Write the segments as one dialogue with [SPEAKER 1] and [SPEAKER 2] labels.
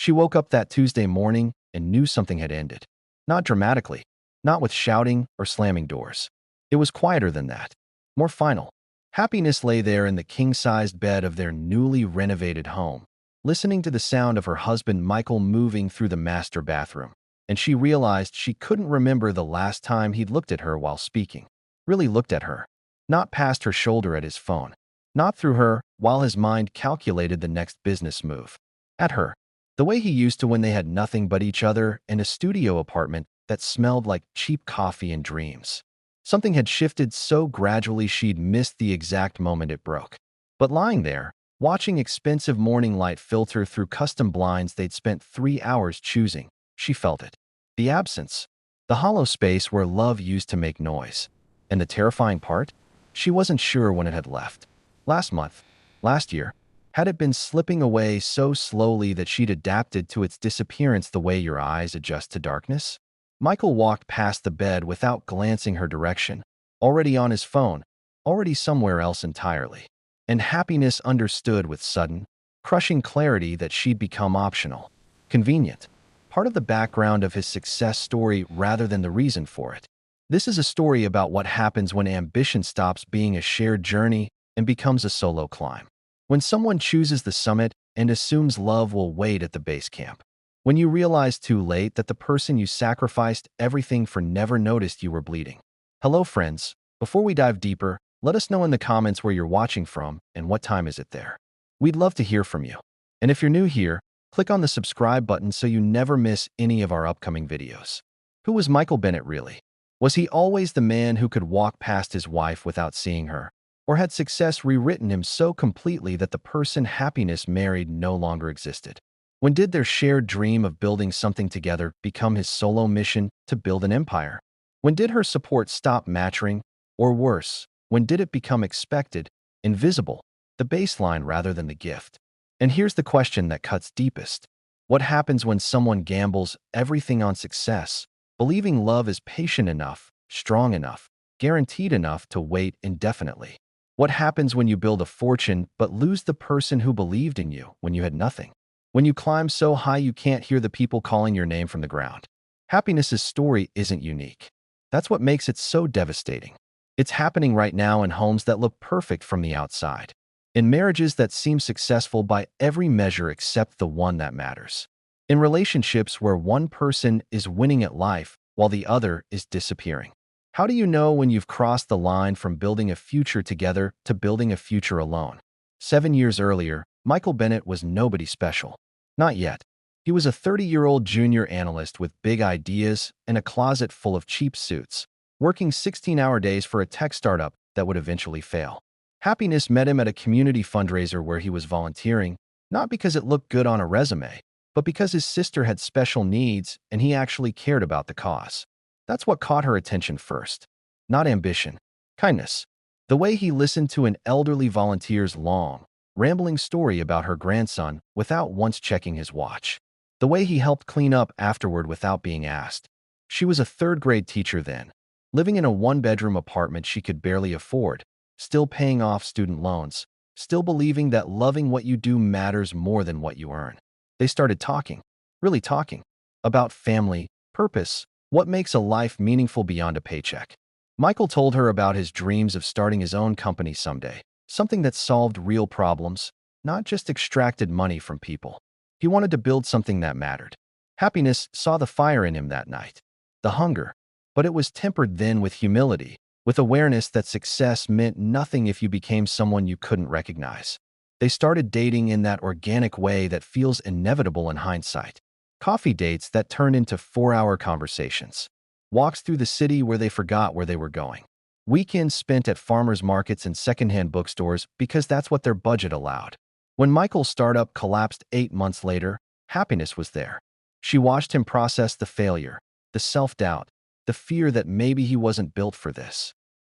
[SPEAKER 1] She woke up that Tuesday morning and knew something had ended. Not dramatically, not with shouting or slamming doors. It was quieter than that, more final. Happiness lay there in the king-sized bed of their newly renovated home, listening to the sound of her husband Michael moving through the master bathroom. And she realized she couldn't remember the last time he'd looked at her while speaking. Really looked at her. Not past her shoulder at his phone. Not through her, while his mind calculated the next business move. At her. The way he used to when they had nothing but each other in a studio apartment that smelled like cheap coffee and dreams. Something had shifted so gradually she'd missed the exact moment it broke. But lying there, watching expensive morning light filter through custom blinds they'd spent 3 hours choosing, she felt it. The absence. The hollow space where love used to make noise. And the terrifying part? She wasn't sure when it had left. Last month. Last year. Had it been slipping away so slowly that she'd adapted to its disappearance the way your eyes adjust to darkness? Michael walked past the bed without glancing her direction, already on his phone, already somewhere else entirely. And happiness understood with sudden, crushing clarity that she'd become optional, convenient, part of the background of his success story rather than the reason for it. This is a story about what happens when ambition stops being a shared journey and becomes a solo climb. When someone chooses the summit and assumes love will wait at the base camp. When you realize too late that the person you sacrificed everything for never noticed you were bleeding. Hello, friends. Before we dive deeper, let us know in the comments where you're watching from and what time is it there. We'd love to hear from you. And if you're new here, click on the subscribe button so you never miss any of our upcoming videos. Who was Michael Bennett really? Was he always the man who could walk past his wife without seeing her? Or had success rewritten him so completely that the person happiness married no longer existed? When did their shared dream of building something together become his solo mission to build an empire? When did her support stop mattering? Or worse, when did it become expected, invisible, the baseline rather than the gift? And here's the question that cuts deepest. What happens when someone gambles everything on success, believing love is patient enough, strong enough, guaranteed enough to wait indefinitely? What happens when you build a fortune but lose the person who believed in you when you had nothing? When you climb so high you can't hear the people calling your name from the ground? Happiness's story isn't unique. That's what makes it so devastating. It's happening right now in homes that look perfect from the outside, in marriages that seem successful by every measure except the one that matters, in relationships where one person is winning at life while the other is disappearing. How do you know when you've crossed the line from building a future together to building a future alone? 7 years earlier, Michael Bennett was nobody special. Not yet. He was a 30-year-old junior analyst with big ideas and a closet full of cheap suits, working 16-hour days for a tech startup that would eventually fail. Happiness met him at a community fundraiser where he was volunteering, not because it looked good on a resume, but because his sister had special needs and he actually cared about the cause. That's what caught her attention first. Not ambition, kindness. The way he listened to an elderly volunteer's long, rambling story about her grandson without once checking his watch. The way he helped clean up afterward without being asked. She was a third-grade teacher then, living in a one-bedroom apartment she could barely afford, still paying off student loans, still believing that loving what you do matters more than what you earn. They started talking, really talking, about family, purpose, what makes a life meaningful beyond a paycheck. Michael told her about his dreams of starting his own company someday, something that solved real problems, not just extracted money from people. He wanted to build something that mattered. Happiness saw the fire in him that night, the hunger, but it was tempered then with humility, with awareness that success meant nothing if you became someone you couldn't recognize. They started dating in that organic way that feels inevitable in hindsight. Coffee dates that turned into 4-hour conversations. Walks through the city where they forgot where they were going. Weekends spent at farmers markets and secondhand bookstores because that's what their budget allowed. When Michael's startup collapsed 8 months later, happiness was there. She watched him process the failure, the self-doubt, the fear that maybe he wasn't built for this.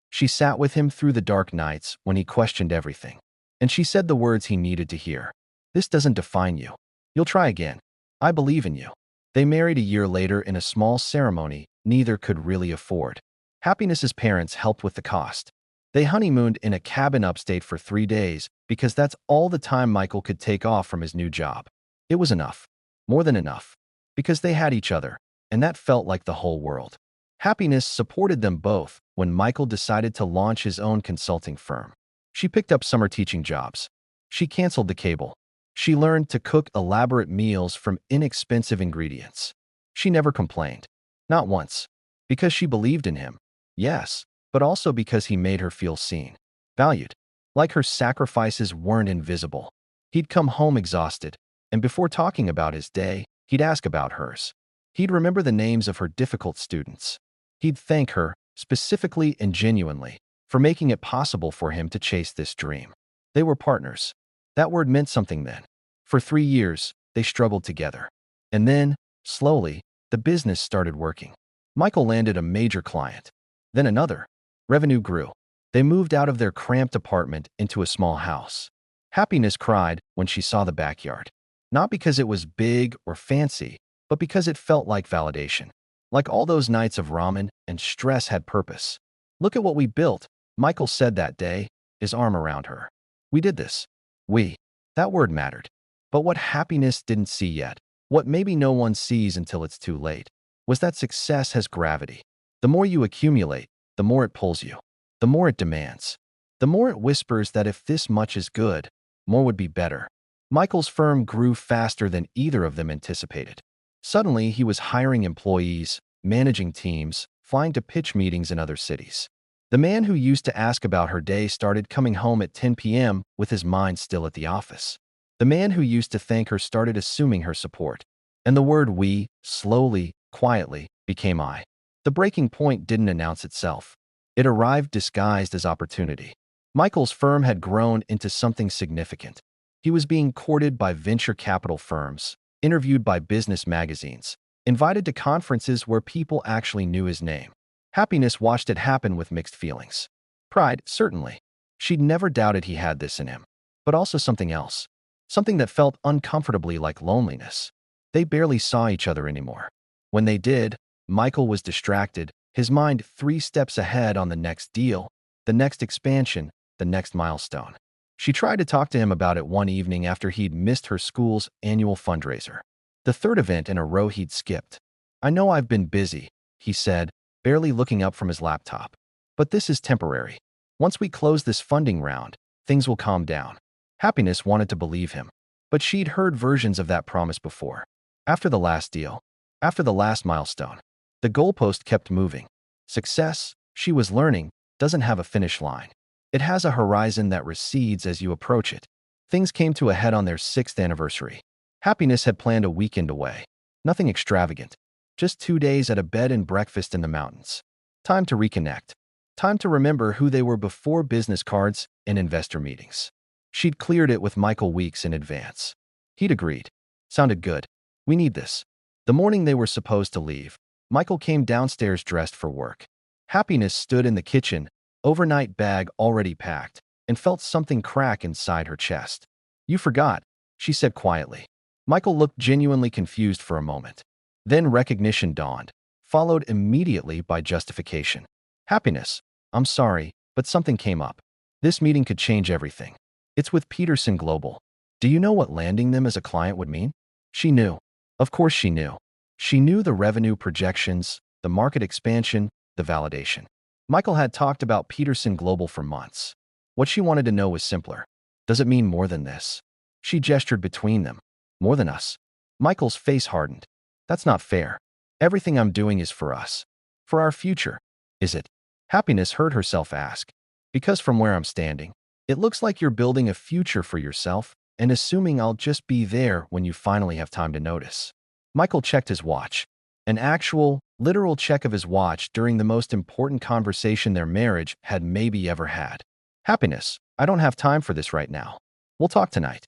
[SPEAKER 1] She sat with him through the dark nights when he questioned everything. And she said the words he needed to hear. This doesn't define you. You'll try again. I believe in you. They married a year later in a small ceremony neither could really afford. Happiness's parents helped with the cost. They honeymooned in a cabin upstate for 3 days because that's all the time Michael could take off from his new job. It was enough. More than enough. Because they had each other, and that felt like the whole world. Happiness supported them both when Michael decided to launch his own consulting firm. She picked up summer teaching jobs. She canceled the cable. She learned to cook elaborate meals from inexpensive ingredients. She never complained. Not once. Because she believed in him. Yes, but also because he made her feel seen. Valued. Like her sacrifices weren't invisible. He'd come home exhausted, and before talking about his day, he'd ask about hers. He'd remember the names of her difficult students. He'd thank her, specifically and genuinely, for making it possible for him to chase this dream. They were partners. That word meant something then. For 3 years, they struggled together. And then, slowly, the business started working. Michael landed a major client. Then another. Revenue grew. They moved out of their cramped apartment into a small house. Happiness cried when she saw the backyard. Not because it was big or fancy, but because it felt like validation. Like all those nights of ramen and stress had purpose. Look at what we built, Michael said that day, his arm around her. We did this. We. That word mattered. But what Happiness didn't see yet, what maybe no one sees until it's too late, was that success has gravity. The more you accumulate, the more it pulls you. The more it demands. The more it whispers that if this much is good, more would be better. Michael's firm grew faster than either of them anticipated. Suddenly, he was hiring employees, managing teams, flying to pitch meetings in other cities. The man who used to ask about her day started coming home at 10 p.m. with his mind still at the office. The man who used to thank her started assuming her support. And the word we, slowly, quietly, became I. The breaking point didn't announce itself. It arrived disguised as opportunity. Michael's firm had grown into something significant. He was being courted by venture capital firms, interviewed by business magazines, invited to conferences where people actually knew his name. Happiness watched it happen with mixed feelings. Pride, certainly. She'd never doubted he had this in him. But also something else. Something that felt uncomfortably like loneliness. They barely saw each other anymore. When they did, Michael was distracted, his mind 3 steps ahead on the next deal, the next expansion, the next milestone. She tried to talk to him about it one evening after he'd missed her school's annual fundraiser. The 3rd event in a row he'd skipped. I know I've been busy, he said, barely looking up from his laptop. But this is temporary. Once we close this funding round, things will calm down. Happiness wanted to believe him. But she'd heard versions of that promise before. After the last deal. After the last milestone. The goalpost kept moving. Success, she was learning, doesn't have a finish line. It has a horizon that recedes as you approach it. Things came to a head on their 6th anniversary. Happiness had planned a weekend away. Nothing extravagant. Just 2 days at a bed and breakfast in the mountains. Time to reconnect. Time to remember who they were before business cards and investor meetings. She'd cleared it with Michael weeks in advance. He'd agreed. Sounded good. We need this. The morning they were supposed to leave, Michael came downstairs dressed for work. Happiness stood in the kitchen, overnight bag already packed, and felt something crack inside her chest. You forgot, she said quietly. Michael looked genuinely confused for a moment. Then recognition dawned, followed immediately by justification. Happiness, I'm sorry, but something came up. This meeting could change everything. It's with Peterson Global. Do you know what landing them as a client would mean? She knew. Of course she knew. She knew the revenue projections, the market expansion, the validation. Michael had talked about Peterson Global for months. What she wanted to know was simpler. Does it mean more than this? She gestured between them. More than us. Michael's face hardened. That's not fair. Everything I'm doing is for us. For our future. Is it? Happiness heard herself ask. Because from where I'm standing, it looks like you're building a future for yourself and assuming I'll just be there when you finally have time to notice. Michael checked his watch. An actual, literal check of his watch during the most important conversation their marriage had maybe ever had. Happiness, I don't have time for this right now. We'll talk tonight.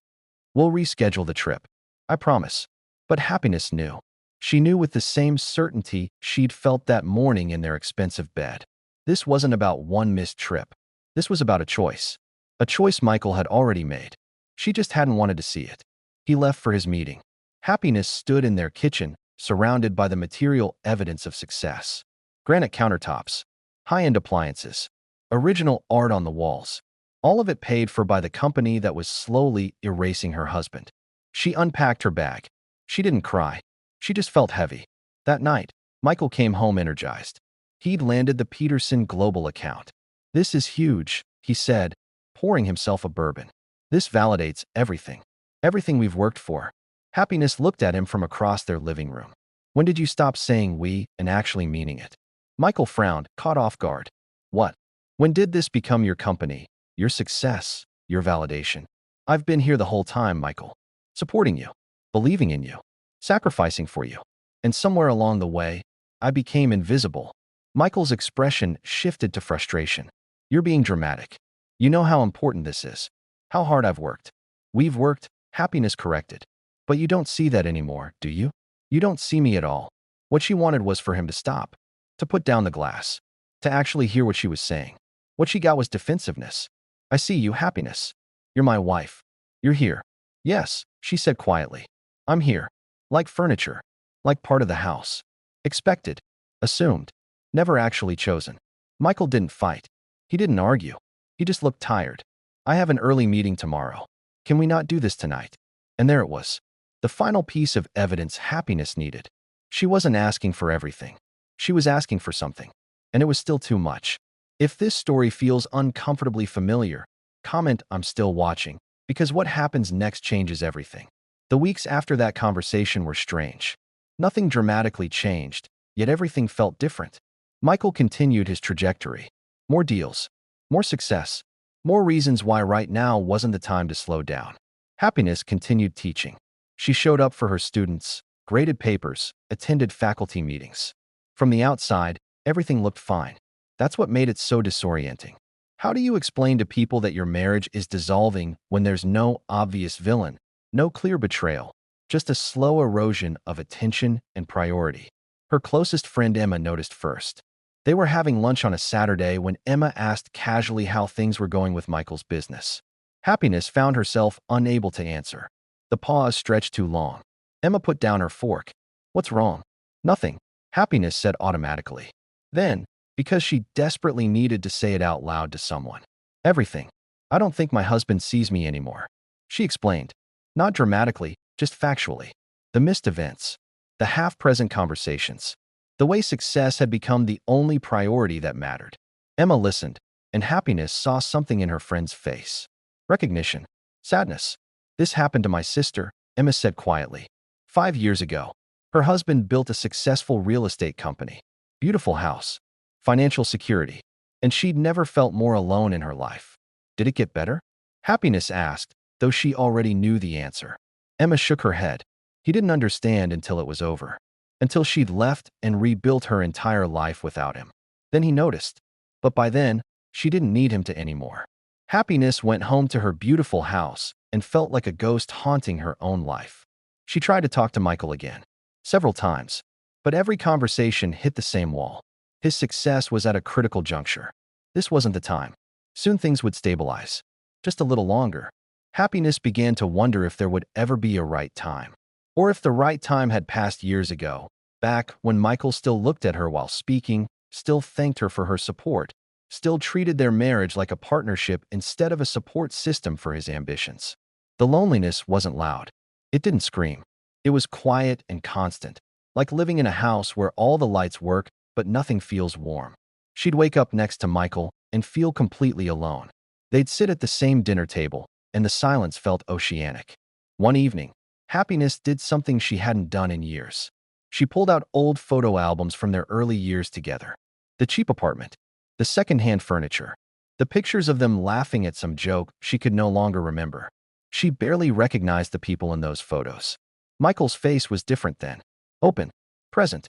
[SPEAKER 1] We'll reschedule the trip. I promise. But Happiness knew. She knew with the same certainty she'd felt that morning in their expensive bed. This wasn't about one missed trip. This was about a choice. A choice Michael had already made. She just hadn't wanted to see it. He left for his meeting. Happiness stood in their kitchen, surrounded by the material evidence of success. Granite countertops, high-end appliances, original art on the walls. All of it paid for by the company that was slowly erasing her husband. She unpacked her bag. She didn't cry. She just felt heavy. That night, Michael came home energized. He'd landed the Peterson Global account. "This is huge," he said, pouring himself a bourbon. "This validates everything. Everything we've worked for." Happiness looked at him from across their living room. "When did you stop saying we and actually meaning it?" Michael frowned, caught off guard. "What? When did this become your company, your success, your validation?" "I've been here the whole time, Michael. Supporting you, believing in you, sacrificing for you. And somewhere along the way, I became invisible." Michael's expression shifted to frustration. "You're being dramatic. You know how important this is. How hard I've worked. We've worked," Happiness corrected. "But you don't see that anymore, do you? You don't see me at all." What she wanted was for him to stop, to put down the glass, to actually hear what she was saying. What she got was defensiveness. "I see you, Happiness. You're my wife. You're here." "Yes," she said quietly. "I'm here. Like furniture. Like part of the house. Expected. Assumed. Never actually chosen." Michael didn't fight. He didn't argue. He just looked tired. "I have an early meeting tomorrow. Can we not do this tonight?" And there it was. The final piece of evidence Happiness needed. She wasn't asking for everything. She was asking for something. And it was still too much. If this story feels uncomfortably familiar, comment "I'm still watching," because what happens next changes everything. The weeks after that conversation were strange. Nothing dramatically changed, yet everything felt different. Michael continued his trajectory. More deals. More success. More reasons why right now wasn't the time to slow down. Happiness continued teaching. She showed up for her students, graded papers, attended faculty meetings. From the outside, everything looked fine. That's what made it so disorienting. How do you explain to people that your marriage is dissolving when there's no obvious villain, no clear betrayal, just a slow erosion of attention and priority? Her closest friend Emma noticed first. They were having lunch on a Saturday when Emma asked casually how things were going with Michael's business. Happiness found herself unable to answer. The pause stretched too long. Emma put down her fork. "What's wrong?" "Nothing," Happiness said automatically. Then, because she desperately needed to say it out loud to someone, "Everything. I don't think my husband sees me anymore," she explained. Not dramatically, just factually. The missed events. The half-present conversations. The way success had become the only priority that mattered. Emma listened, and Happiness saw something in her friend's face. Recognition. Sadness. "This happened to my sister," Emma said quietly. 5 years ago. Her husband built a successful real estate company. Beautiful house. Financial security. And she'd never felt more alone in her life. "Did it get better?" Happiness asked, though she already knew the answer. Emma shook her head. He didn't understand until it was over. Until she'd left and rebuilt her entire life without him. Then he noticed. But by then, she didn't need him to anymore. Happiness went home to her beautiful house and felt like a ghost haunting her own life. She tried to talk to Michael again. Several times. But every conversation hit the same wall. His success was at a critical juncture. This wasn't the time. Soon things would stabilize. Just a little longer. Happiness began to wonder if there would ever be a right time. Or if the right time had passed years ago, back when Michael still looked at her while speaking, still thanked her for her support, still treated their marriage like a partnership instead of a support system for his ambitions. The loneliness wasn't loud. It didn't scream. It was quiet and constant, like living in a house where all the lights work but nothing feels warm. She'd wake up next to Michael and feel completely alone. They'd sit at the same dinner table, and the silence felt oceanic. One evening, Happiness did something she hadn't done in years. She pulled out old photo albums from their early years together. The cheap apartment, the secondhand furniture, the pictures of them laughing at some joke she could no longer remember. She barely recognized the people in those photos. Michael's face was different then. Open. Present.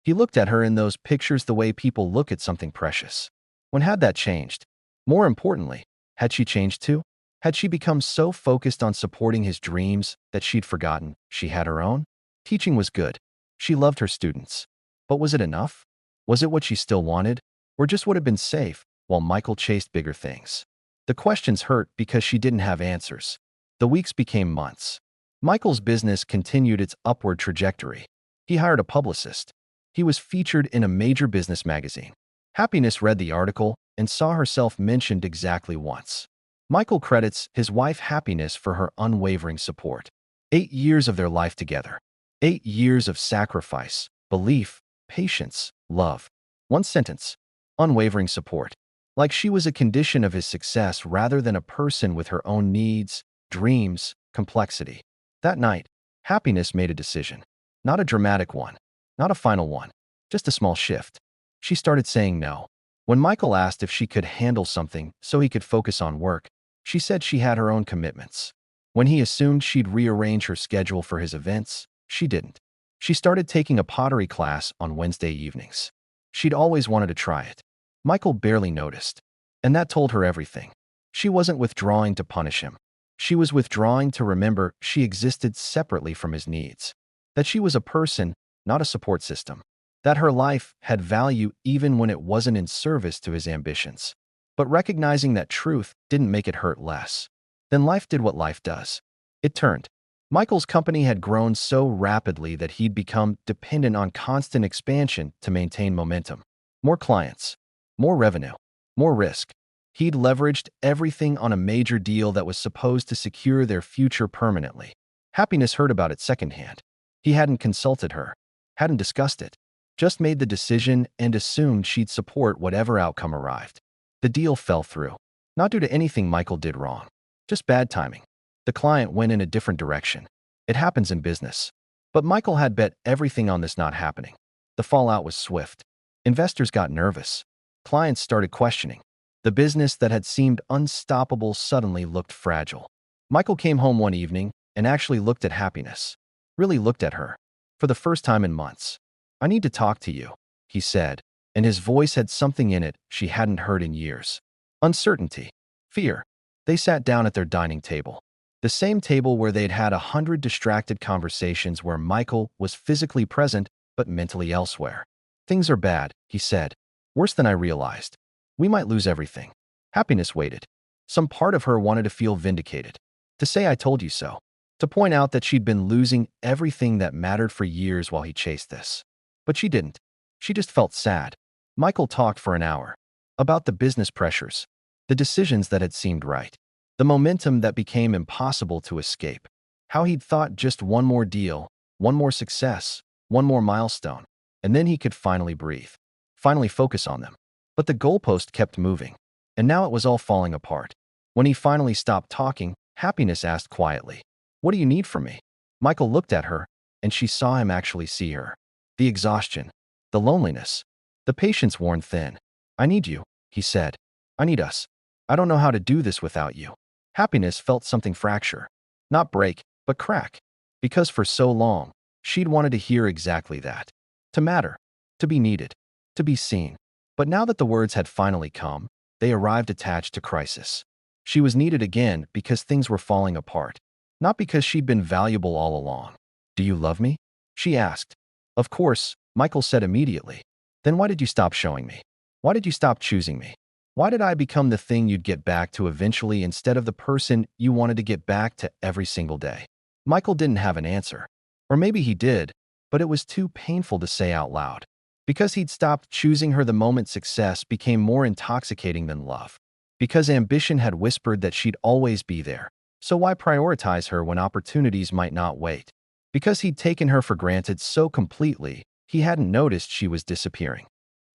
[SPEAKER 1] He looked at her in those pictures the way people look at something precious. When had that changed? More importantly, had she changed too? Had she become so focused on supporting his dreams that she'd forgotten she had her own? Teaching was good. She loved her students. But was it enough? Was it what she still wanted? Or just would have been safe while Michael chased bigger things? The questions hurt because she didn't have answers. The weeks became months. Michael's business continued its upward trajectory. He hired a publicist. He was featured in a major business magazine. Happiness read the article and saw herself mentioned exactly once. Michael credits his wife Happiness for her unwavering support. 8 years of their life together. 8 years of sacrifice, belief, patience, love. One sentence. Unwavering support. Like she was a condition of his success rather than a person with her own needs, dreams, complexity. That night, Happiness made a decision. Not a dramatic one. Not a final one. Just a small shift. She started saying no. When Michael asked if she could handle something so he could focus on work, she said she had her own commitments. When he assumed she'd rearrange her schedule for his events, she didn't. She started taking a pottery class on Wednesday evenings. She'd always wanted to try it. Michael barely noticed. And that told her everything. She wasn't withdrawing to punish him. She was withdrawing to remember she existed separately from his needs. That she was a person, not a support system. That her life had value even when it wasn't in service to his ambitions. But recognizing that truth didn't make it hurt less. Then life did what life does. It turned. Michael's company had grown so rapidly that he'd become dependent on constant expansion to maintain momentum. More clients, more revenue, more risk. He'd leveraged everything on a major deal that was supposed to secure their future permanently. Happiness heard about it secondhand. He hadn't consulted her, hadn't discussed it, just made the decision and assumed she'd support whatever outcome arrived. The deal fell through, not due to anything Michael did wrong, just bad timing. The client went in a different direction. It happens in business. But Michael had bet everything on this not happening. The fallout was swift. Investors got nervous. Clients started questioning. The business that had seemed unstoppable suddenly looked fragile. Michael came home one evening and actually looked at Happiness. Really looked at her. For the first time in months. "I need to talk to you," he said, and his voice had something in it she hadn't heard in years. Uncertainty. Fear. They sat down at their dining table. The same table where they'd had 100 distracted conversations where Michael was physically present but mentally elsewhere. "Things are bad," he said. "Worse than I realized. We might lose everything." Happiness waited. Some part of her wanted to feel vindicated. To say "I told you so." To point out that she'd been losing everything that mattered for years while he chased this. But she didn't. She just felt sad. Michael talked for an hour. About the business pressures. The decisions that had seemed right. The momentum that became impossible to escape. How he'd thought just one more deal, one more success, one more milestone, and then he could finally breathe. Finally focus on them. But the goalpost kept moving. And now it was all falling apart. When he finally stopped talking, Happiness asked quietly, "What do you need from me?" Michael looked at her, and she saw him actually see her. The exhaustion. The loneliness. The patience worn thin. "I need you," he said. "I need us. I don't know how to do this without you." Happiness felt something fracture. Not break, but crack. Because for so long, she'd wanted to hear exactly that. To matter. To be needed. To be seen. But now that the words had finally come, they arrived attached to crisis. She was needed again because things were falling apart. Not because she'd been valuable all along. "Do you love me?" she asked. "Of course," Michael said immediately. "Then why did you stop showing me? Why did you stop choosing me? Why did I become the thing you'd get back to eventually instead of the person you wanted to get back to every single day?" Michael didn't have an answer. Or maybe he did, but it was too painful to say out loud. Because he'd stopped choosing her the moment success became more intoxicating than love. Because ambition had whispered that she'd always be there. So why prioritize her when opportunities might not wait? Because he'd taken her for granted so completely, he hadn't noticed she was disappearing.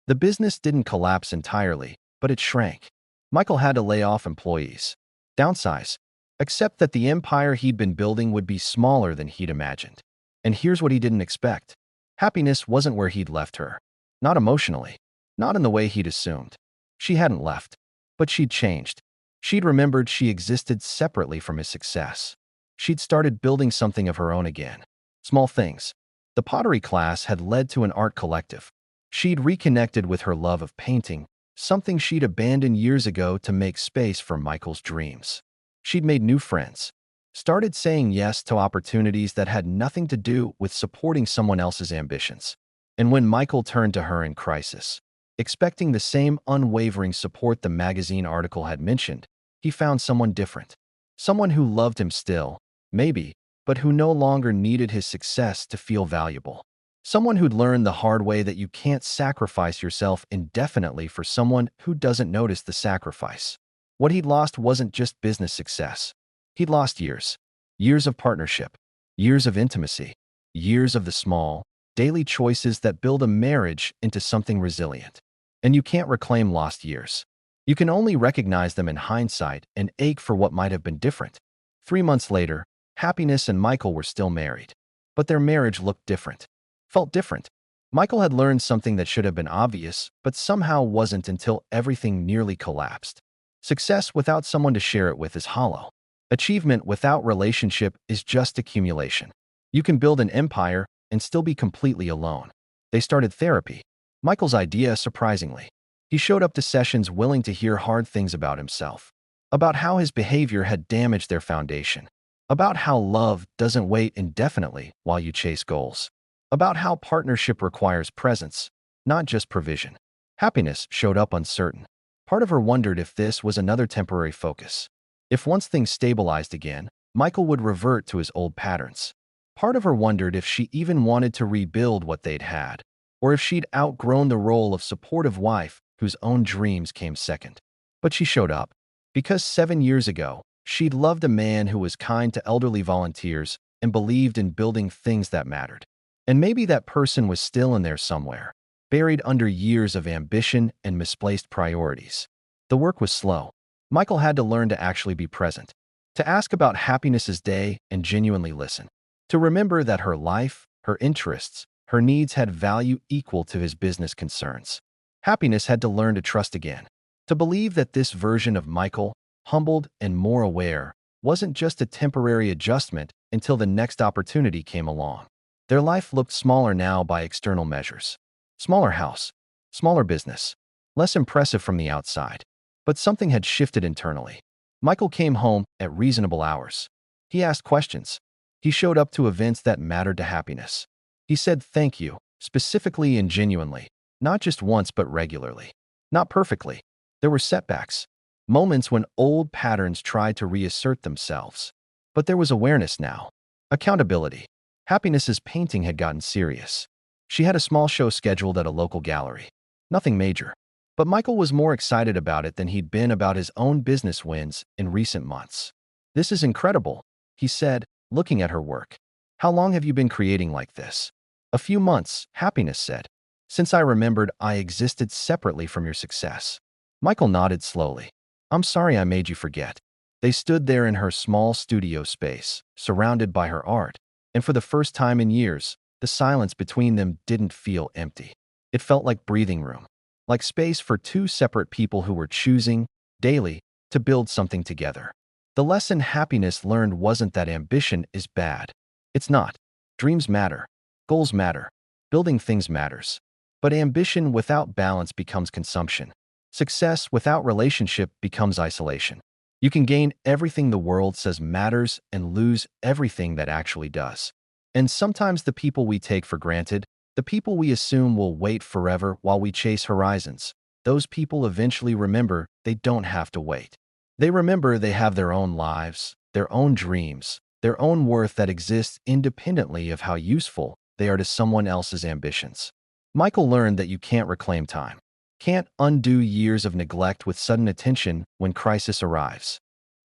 [SPEAKER 1] The business didn't collapse entirely, but it shrank. Michael had to lay off employees. Downsize. Accept that the empire he'd been building would be smaller than he'd imagined. And here's what he didn't expect. Happiness wasn't where he'd left her. Not emotionally. Not in the way he'd assumed. She hadn't left. But she'd changed. She'd remembered she existed separately from his success. She'd started building something of her own again. Small things. The pottery class had led to an art collective. She'd reconnected with her love of painting, something she'd abandoned years ago to make space for Michael's dreams. She'd made new friends. Started saying yes to opportunities that had nothing to do with supporting someone else's ambitions. And when Michael turned to her in crisis, expecting the same unwavering support the magazine article had mentioned, he found someone different. Someone who loved him still, maybe, but who no longer needed his success to feel valuable. Someone who'd learned the hard way that you can't sacrifice yourself indefinitely for someone who doesn't notice the sacrifice. What he'd lost wasn't just business success. He'd lost years. Years of partnership. Years of intimacy. Years of the small, daily choices that build a marriage into something resilient. And you can't reclaim lost years. You can only recognize them in hindsight and ache for what might have been different. 3 months later, Happiness and Michael were still married. But their marriage looked different. Felt different. Michael had learned something that should have been obvious, but somehow wasn't until everything nearly collapsed. Success without someone to share it with is hollow. Achievement without relationship is just accumulation. You can build an empire and still be completely alone. They started therapy. Michael's idea, surprisingly. He showed up to sessions willing to hear hard things about himself, about how his behavior had damaged their foundation, about how love doesn't wait indefinitely while you chase goals, about how partnership requires presence, not just provision. Happiness showed up uncertain. Part of her wondered if this was another temporary focus. If once things stabilized again, Michael would revert to his old patterns. Part of her wondered if she even wanted to rebuild what they'd had, or if she'd outgrown the role of supportive wife whose own dreams came second. But she showed up, because 7 years ago, she'd loved a man who was kind to elderly volunteers and believed in building things that mattered. And maybe that person was still in there somewhere, buried under years of ambition and misplaced priorities. The work was slow. Michael had to learn to actually be present, to ask about Happiness's day and genuinely listen, to remember that her life, her interests, her needs had value equal to his business concerns. Happiness had to learn to trust again, to believe that this version of Michael, humbled and more aware, wasn't just a temporary adjustment until the next opportunity came along. Their life looked smaller now by external measures. Smaller house, smaller business, less impressive from the outside. But something had shifted internally. Michael came home at reasonable hours. He asked questions. He showed up to events that mattered to Happiness. He said thank you, specifically and genuinely, not just once but regularly. Not perfectly. There were setbacks, moments when old patterns tried to reassert themselves. But there was awareness now. Accountability. Happiness's painting had gotten serious. She had a small show scheduled at a local gallery. Nothing major. But Michael was more excited about it than he'd been about his own business wins in recent months. "This is incredible," he said, looking at her work. "How long have you been creating like this?" "A few months," Happiness said. "Since I remembered I existed separately from your success." Michael nodded slowly. "I'm sorry I made you forget." They stood there in her small studio space, surrounded by her art, and for the first time in years, the silence between them didn't feel empty. It felt like breathing room. Like space for two separate people who were choosing, daily, to build something together. The lesson Happiness learned wasn't that ambition is bad. It's not. Dreams matter. Goals matter. Building things matters. But ambition without balance becomes consumption. Success without relationship becomes isolation. You can gain everything the world says matters and lose everything that actually does. And sometimes the people we take for granted, the people we assume will wait forever while we chase horizons, those people eventually remember they don't have to wait. They remember they have their own lives, their own dreams, their own worth that exists independently of how useful they are to someone else's ambitions. Michael learned that you can't reclaim time, can't undo years of neglect with sudden attention when crisis arrives,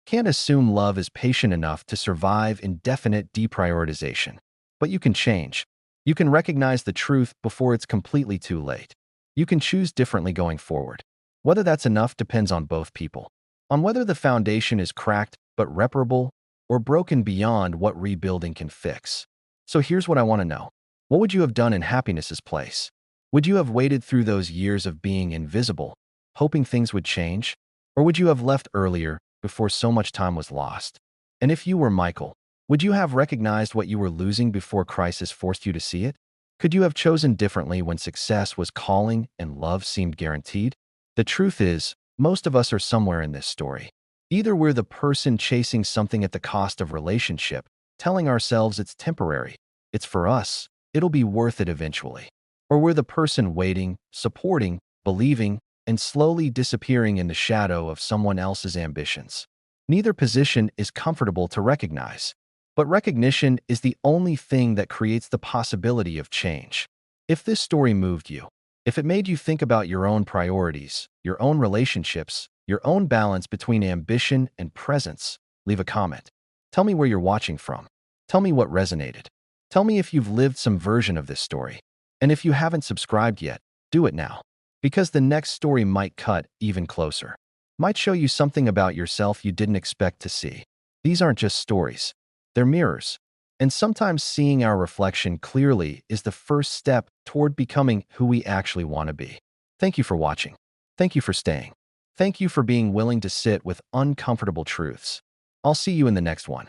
[SPEAKER 1] can't assume love is patient enough to survive indefinite deprioritization. But you can change. You can recognize the truth before it's completely too late. You can choose differently going forward. Whether that's enough depends on both people. On whether the foundation is cracked but reparable, or broken beyond what rebuilding can fix. So here's what I want to know. What would you have done in Happiness's place? Would you have waited through those years of being invisible, hoping things would change? Or would you have left earlier, before so much time was lost? And if you were Michael, would you have recognized what you were losing before crisis forced you to see it? Could you have chosen differently when success was calling and love seemed guaranteed? The truth is, most of us are somewhere in this story. Either we're the person chasing something at the cost of relationship, telling ourselves it's temporary, it's for us, it'll be worth it eventually. Or we're the person waiting, supporting, believing, and slowly disappearing in the shadow of someone else's ambitions. Neither position is comfortable to recognize. But recognition is the only thing that creates the possibility of change. If this story moved you, if it made you think about your own priorities, your own relationships, your own balance between ambition and presence, leave a comment. Tell me where you're watching from. Tell me what resonated. Tell me if you've lived some version of this story. And if you haven't subscribed yet, do it now. Because the next story might cut even closer. Might show you something about yourself you didn't expect to see. These aren't just stories. They're mirrors. And sometimes seeing our reflection clearly is the first step toward becoming who we actually want to be. Thank you for watching. Thank you for staying. Thank you for being willing to sit with uncomfortable truths. I'll see you in the next one.